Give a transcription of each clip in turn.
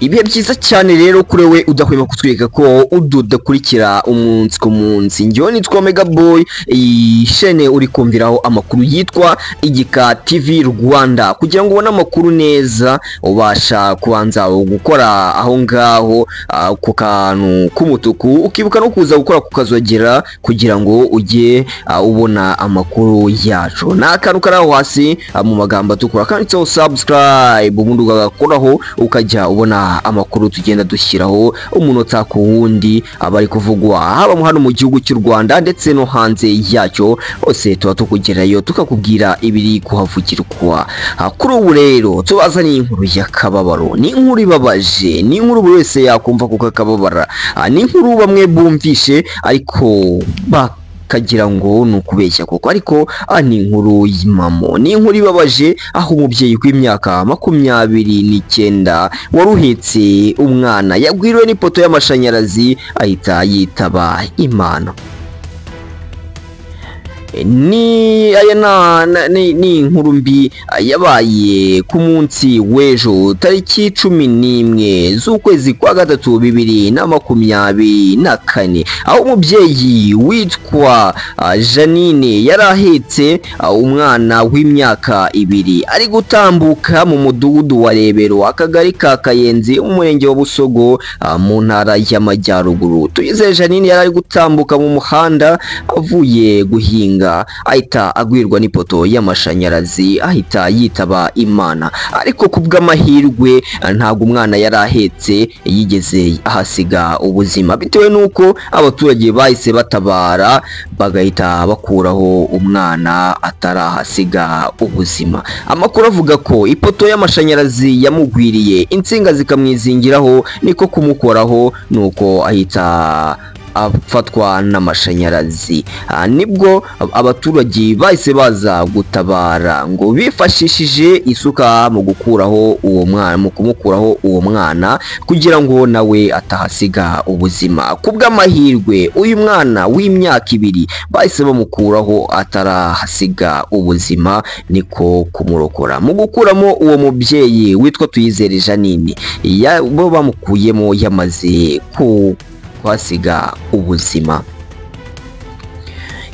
Ibihe byiza cyane rero kuri we udahwema kutwereka ko ududakurikira umunsi ku munsi. Njyewe nitwa Omega Boy, iyi shene uri kumviraho amakuru yitwa Igika TV Rwanda. Kugira ngo ubone amakuru neza ubasha kubanza gukora aho ngaho ku kantu k'umutuku, ukibuka no kuza gukora kukazogera kugira ngo ujye ubona amakuru yacu. Na kantu karaho hasi mu magambo atukura kanditseho subscribe, ubundi ugakoraho ukajya ubona amakuru tugenda dushyiraho umunota ku wundi abari kuvugwa haba hano mu gihugu cy'u Rwanda ndetse no hanze yacyo, hose tuba tukugerayo tukakubwira ibiri kuhavugirwa. Kuri ubu rero tubazaniye inkuru y'akababaro, ni inkuru ibabaje, ni inkuru buri wese yakumva kuko akababara, ni inkuru bamwe bumvishe ariko kagira ngo nukubeshya koko, ariko ni inkuru y'imamo, ni inkuru ibabaje aho umubyeyi w'imyaka 29 waruhetse umwana yagwiriwe n'ipoto y'amashanyarazi ahita yitaba Imana. Ni inkuru mbi yabaye ku munsi w'ejo tariki 11 z'ukwezi kwa gatatu 2024, aho umubyeyi witwa Janine yarahetse umwana w'imyaka 2 ari gutambuka mu mudugudu wa Rebero, akagari ka Kayenzi, umurenge wa Busogo, mu ntara y'Amajyaruguru. Tuyizeye Janine yari ari gutambuka mu muhanda avuye guhinga, ahita agwirwa n'ipoto y'amashanyarazi ahita yitaba Imana. Ariko kubw'amahirwe ntabwo umwana yarahetse yigeze ahasiga ubuzima, bitewe nuko abaturage bahise batabara bagahita bakuraho umwana atarahasiga ubuzima. Amakuru avuga ko ipoto y'amashanyarazi yamugwiriye, insinga zikamwizingiraho, niko kumukoraho nuko ahita afatwa n'amashanyarazi. Nibwo abaturage bahise baza gutabara ngo bifashishije isuka mu gukuraho uwo mwana, mu kumukuraho uwo mwana kugira ngo nawe atahasiga ubuzima. Kubw'amahirwe uyu mwana w'imyaka 2 bahise bamukuraho atarahasiga ubuzima, niko kumurokora. Mu gukuramo uwo mubyeyi witwa Tuyizere Janine, bo bamukuyemo yamaze kwasiga ubuzima.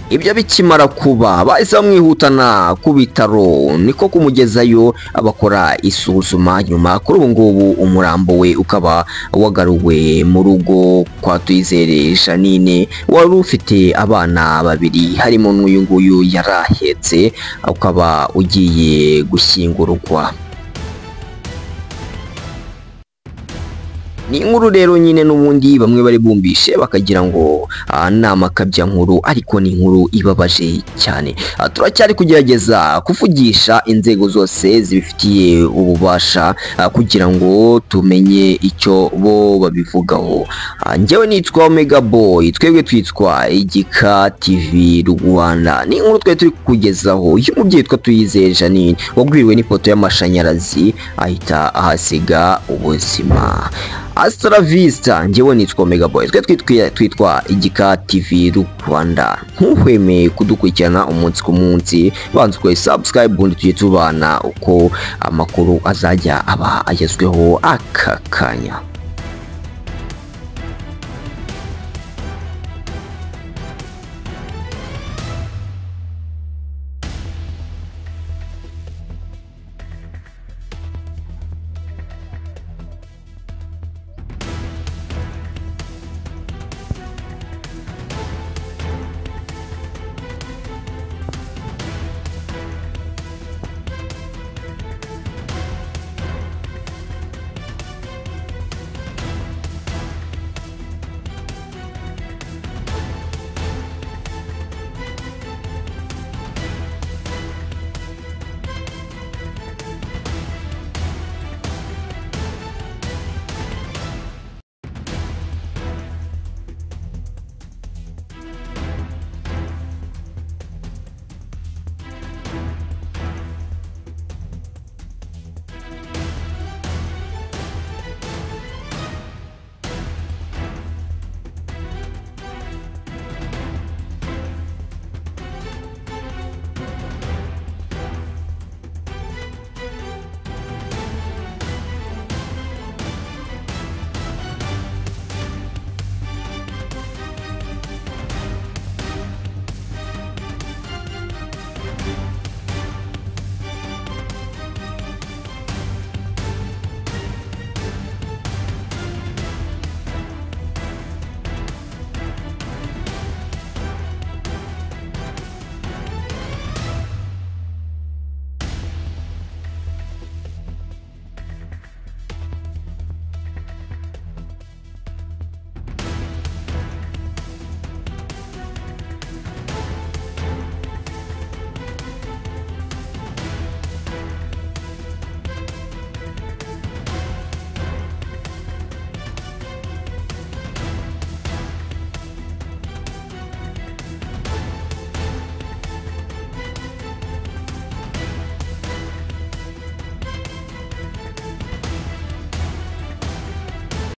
Ibyo bikimara kuba bahise bamwihutana ku bitaro, niko kumugezayo abakora isuzuma. Nyuma kuri ubu ngubu umurambo we ukaba wagaruwe mu rugo kwa Tuyizere Janine wari ufite abana 2 harimo n'uyu nguyu yarahetse, ukaba ugiye gushyingurwa. Ni inkuru rero nyine n'ubundi bamwe bari bumbishe bakagira ngo nama kabya nkuru, ariko ni inkuru ibabaje cyane. Turacyari kugerageza kuvugisha inzego zose zibifitiye ububasha kugira ngo tumenye icyo bo babivugaho. Njyewe nitwa Omega Boy, twebwe twitwa Igika TV Rwanda. Ni inkuru twe turi kukugezaho y'umubyeyi witwa Tuyizere Janine wagwiriwe n'ipoto y'amashanyarazi ahita ahasiga ubuzima. Hasta la vista, njyewe nitwa Omega Boy, twitwa Igika TV Rwanda. Ntuhweme kudukurikirana umunsi ku munsi, banza ukore subscribe ubundi tujye tubana uko amakuru azajya aba agezweho aka kanya.